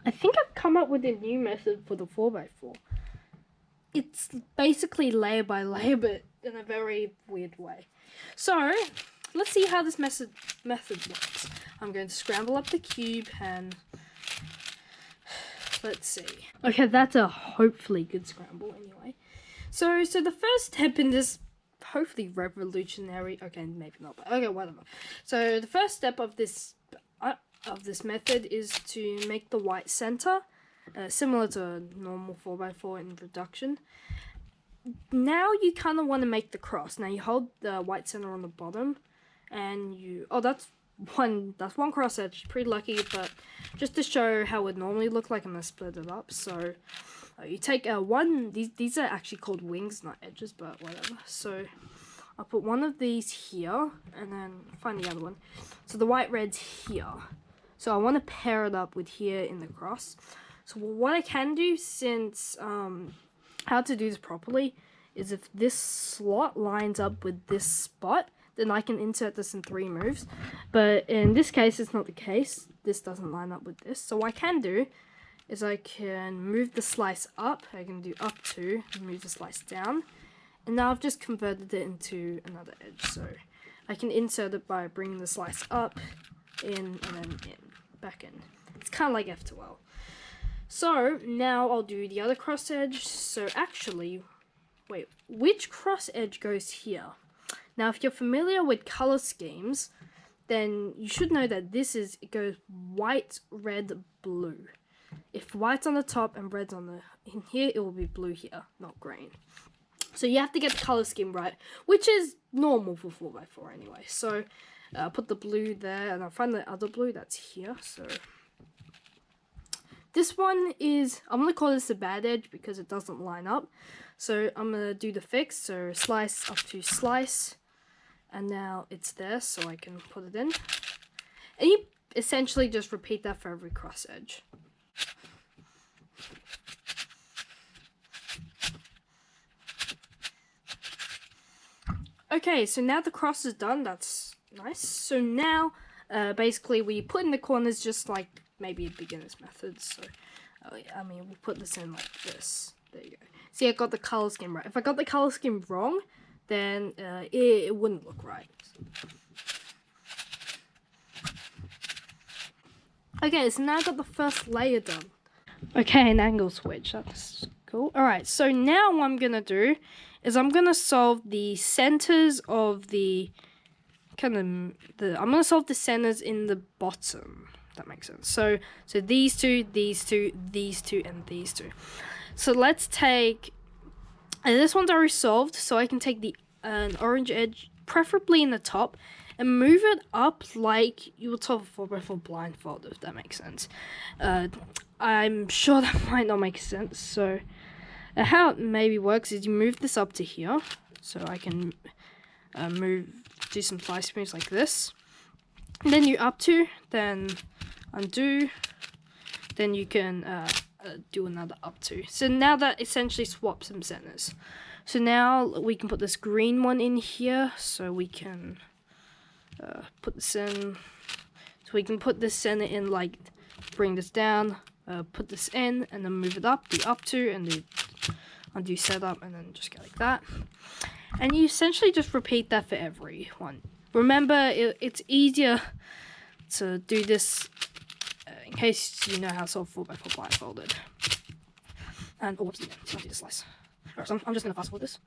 I think I've come up with a new method for the 4x4. It's basically layer by layer, but in a very weird way. So, let's see how this method works. I'm going to scramble up the cube and let's see. Okay, that's a hopefully good scramble anyway. So the first step in this hopefully revolutionary, okay, maybe not, but okay, whatever. So the first step of this method is to make the white center, similar to a normal 4x4 in reduction. Now you kind of want to make the cross. Now you hold the white center on the bottom, and that's one cross edge. Pretty lucky, but just to show how it would normally look like, I'm gonna split it up. So you take these are actually called wings, not edges, but whatever. So I'll put one of these here, and then find the other one. So the white red's here. So I want to pair it up with here in the cross. So what I can do, since how to do this properly, is if this slot lines up with this spot, then I can insert this in 3 moves. But in this case, it's not the case. This doesn't line up with this. So what I can do is I can move the slice up. I can do up to, and move the slice down. And now I've just converted it into another edge. So I can insert it by bringing the slice up, in, and then in, back in. It's kind of like F2L. So now I'll do the other cross edge. So actually, wait, which cross edge goes here? Now, if you're familiar with color schemes, then you should know that it goes white, red, blue. If white's on the top and red's in here, it will be blue here, not green. So you have to get the color scheme right, which is normal for 4x4 anyway. So I'll put the blue there, and I'll find the other blue that's here. So this one is, I'm going to call this a bad edge because it doesn't line up. So I'm going to do the fix, so slice up to slice. And now it's there, so I can put it in. And you essentially just repeat that for every cross edge. Okay, so now the cross is done. That's nice. So now, basically, we put in the corners just like maybe a beginner's method. So, I mean, we'll put this in like this. There you go. See, I got the color scheme right. If I got the color scheme wrong, then it wouldn't look right. Okay, so now I got the first layer done. Okay, an angle switch, that's cool. Alright, so now what I'm gonna do is I'm gonna solve the centers of I'm gonna solve the centers in the bottom, if that makes sense. So these two, these two, these two, and these two. So let's take, and this one's already solved, so I can take an orange edge, preferably in the top, and move it up like you would solve a 4x4 blindfold, if that makes sense. I'm sure that might not make sense. So how it maybe works is you move this up to here, so I can do some slice moves like this. And then you up to, then undo, then you can do another up to. So now that essentially swaps some centers. So now we can put this green one in here, so we can put this in. So we can put this center in, like bring this down, put this in, and then move it up, do up to, and do undo setup, and then just go like that. And you essentially just repeat that for every one. Remember, it's easier to do this in case you know how to solve 4x4 blindfolded. And whoops, yeah, so I do the slice. Alright, so I'm just gonna fast forward this.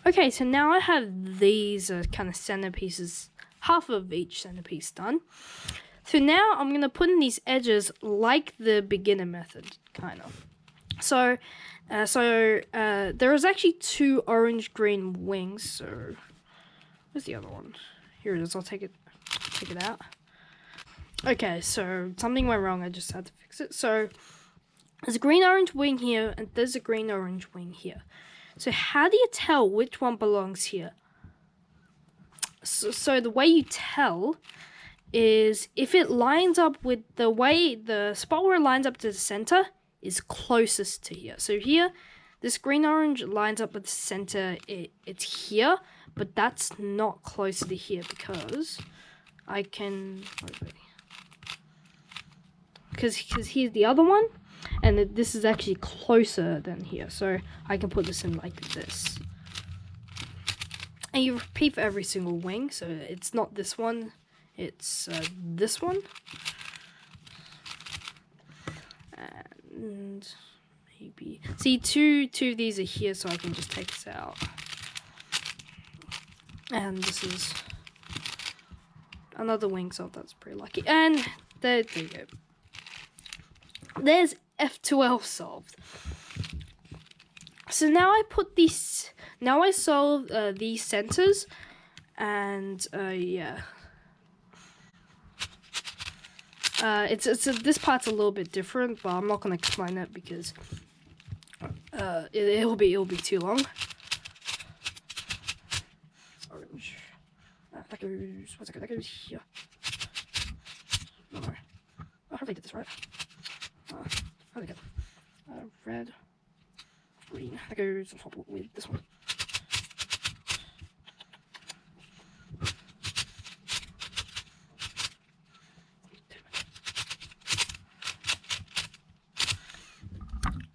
Okay, so now I have these kind of centerpieces, half of each centerpiece done. So now I'm going to put in these edges like the beginner method, kind of. So there is actually 2 orange-green wings. So where's the other one? Here it is. I'll take it out. Okay, so something went wrong. I just had to fix it. So there's a green-orange wing here, and there's a green-orange wing here. So how do you tell which one belongs here? so the way you tell is if it lines up with the spot where it lines up to the center is closest to here. So here, this green orange lines up with the center. It's here, but that's not closer to here because I can. Because here's the other one, and this is actually closer than here. So I can put this in like this. And you repeat for every single wing, so it's not this one, it's this one. And maybe... See, two of these are here, so I can just take this out. And this is another wing, so that's pretty lucky. And there you go. There's F2L solved. So now I put these... Now I solve these centers, and yeah. This part's a little bit different, but I'm not gonna explain it because it'll be too long. Orange. That goes. What's it go? That goes here. No. I hope they did this right. How did I get red, green. That goes on top with this one.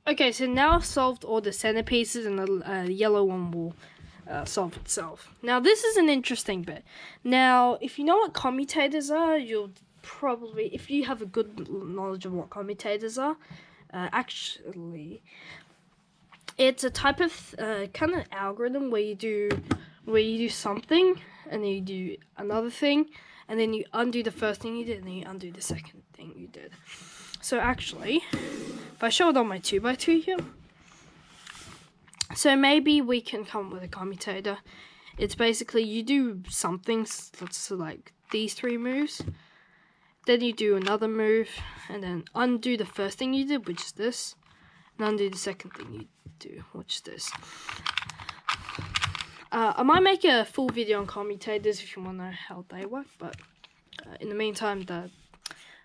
Okay, so now I've solved all the centerpieces, and the yellow one will solve itself. Now, this is an interesting bit. Now, if you know what commutators are, you'll probably, if you have a good knowledge of what commutators are, actually, it's a type of kind of algorithm where you do something, and then you do another thing, and then you undo the first thing you did, and then you undo the second thing you did. So actually, if I show it on my 2x2 here, so maybe we can come up with a commutator. It's basically you do something, so like these 3 moves, then you do another move, and then undo the first thing you did, which is this, and undo the second thing you do, which is this. I might make a full video on commutators if you want to know how they work, but in the meantime,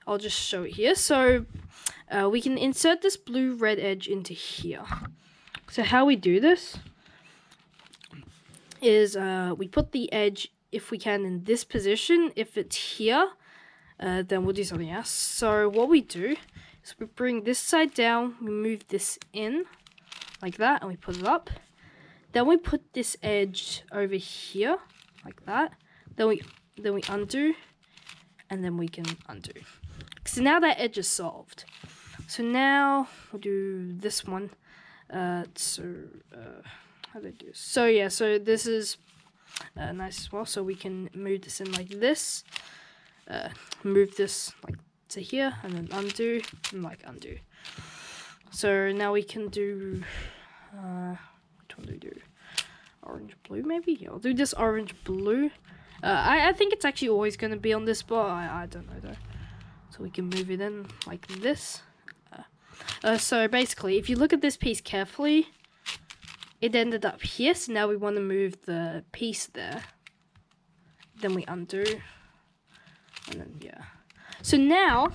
I'll just show it here. So we can insert this blue-red edge into here. So how we do this is we put the edge, if we can, in this position. If it's here, then we'll do something else. So what we do is we bring this side down, we move this in like that, and we put it up. Then we put this edge over here like that. Then we undo, and then we can undo. So now that edge is solved. So now we'll do this one. How do I do this? So yeah, so this is nice as well. So we can move this in like this. Move this like to here, and then undo, and like undo. So now we can do, which one do we do? Orange blue maybe? Yeah, I'll do this orange blue. I think it's actually always going to be on this spot. I don't know though. So we can move it in like this. So basically, if you look at this piece carefully, it ended up here. So now we want to move the piece there. Then we undo. And then, yeah. So now,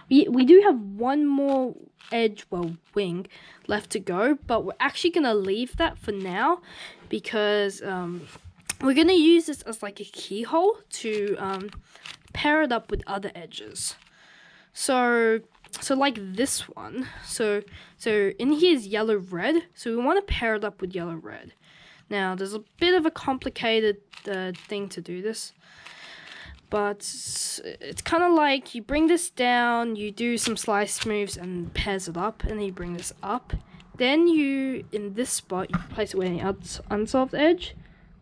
we do have one more edge, well, wing, left to go. But we're actually going to leave that for now. Because we're going to use this as like a keyhole to pair it up with other edges. So like this one. So in here is yellow red. So we want to pair it up with yellow red. Now there's a bit of a complicated thing to do this, but it's kind of like you bring this down, you do some slice moves and pairs it up, and then you bring this up. Then you, in this spot, you place it with an unsolved edge.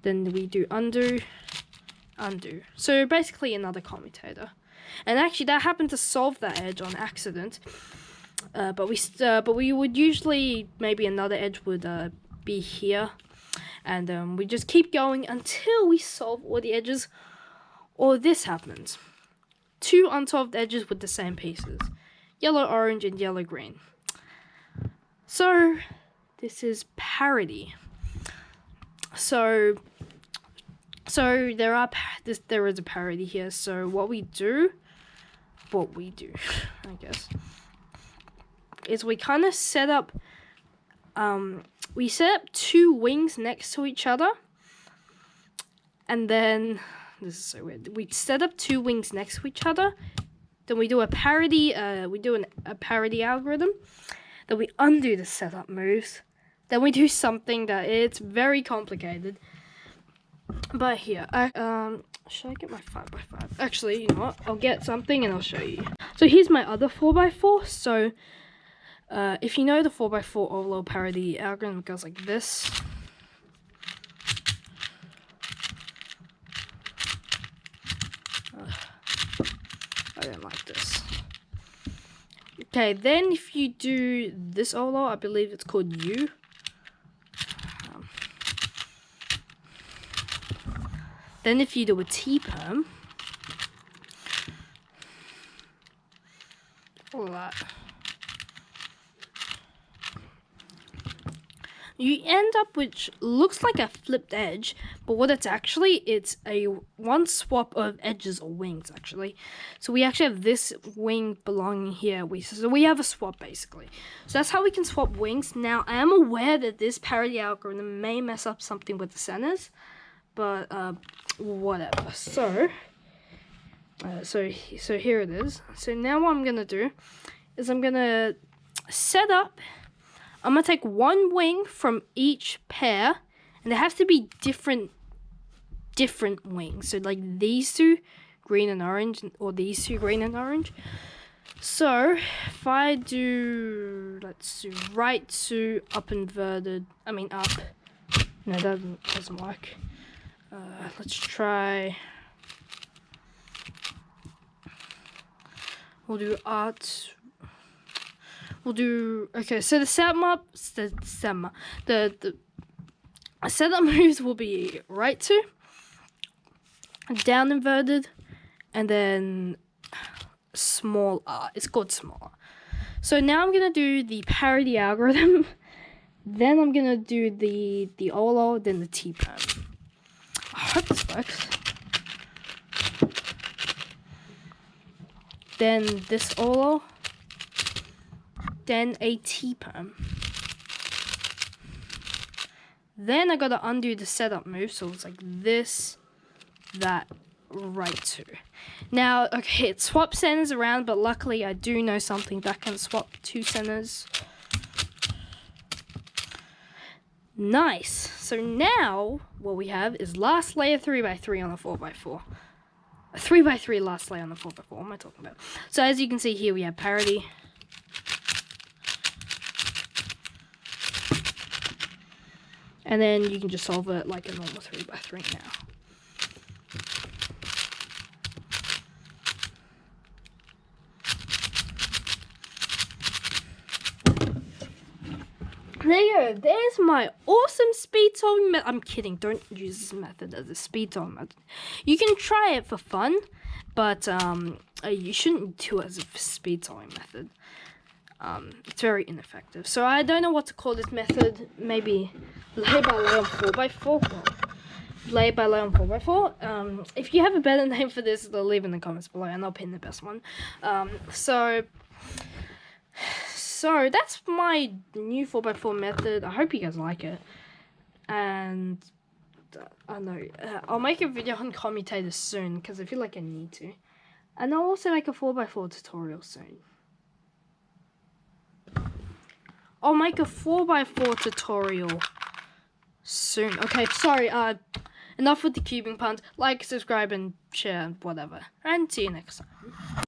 Then we do undo, undo. So basically another commutator. And actually that happened to solve that edge on accident. But we would usually, maybe another edge would be here. And we just keep going until we solve all the edges. Or this happens. 2 unsolved edges with the same pieces. Yellow, orange, and yellow, green. So this is parity. So So there is a parody here. So what we do, I guess, is we kind of set up. We set up two wings next to each other, and then this is so weird. We set up two wings next to each other. Then we do a parody. We do a parody algorithm. Then we undo the setup moves. Then we do something that it's very complicated. But here, should I get my 5x5? Actually, you know what? I'll get something and I'll show you. So here's my other 4x4. So, if you know the 4x4 overload parody algorithm, it goes like this. I don't like this. Okay, then if you do this overload, I believe it's called U. Then if you do a T-perm, all that, you end up with looks like a flipped edge, but what it's actually, it's a one swap of edges or wings actually. So we actually have this wing belonging here. So we have a swap basically. So that's how we can swap wings. Now I am aware that this parity algorithm may mess up something with the centers, but whatever. So here it is. So now what I'm gonna do is I'm gonna set up. I'm gonna take one wing from each pair, and they have to be different wings. So like these two, green and orange, or these two, green and orange. So if I do, let's do right to up inverted. I mean up. No, that doesn't work. Let's try. We'll do art. We'll do, okay, so the setup moves will be right to, down inverted, and then small r. It's called small r. So now I'm gonna do the parity algorithm. Then I'm gonna do the OLO, then the T-perm. I hope this works. Then this OLO. Then a T-perm. Then I gotta undo the setup move, so it's like this, that, right to. Now, okay, it swaps centers around, but luckily I do know something that can swap two centers. Nice. So now what we have is last layer 3x3 on a 4x4. A 3x3 last layer on the 4x4. What am I talking about? So as you can see here, we have parity. And then you can just solve it like a normal 3x3 now. There you go. There's my awesome speed solving method. I'm kidding. Don't use this method as a speed solving method. You can try it for fun, but you shouldn't do it as a speed solving method. It's very ineffective. So I don't know what to call this method. Maybe lay by lay on 4x4. Lay by lay on 4x4. If you have a better name for this, leave in the comments below, and I'll pin the best one. So that's my new 4x4 method. I hope you guys like it. And I know I'll make a video on commutators soon because I feel like I need to. And I'll also make a 4x4 tutorial soon. I'll make a 4x4 tutorial soon. Okay, sorry. Enough with the cubing puns. Like, subscribe, and share, whatever. And see you next time.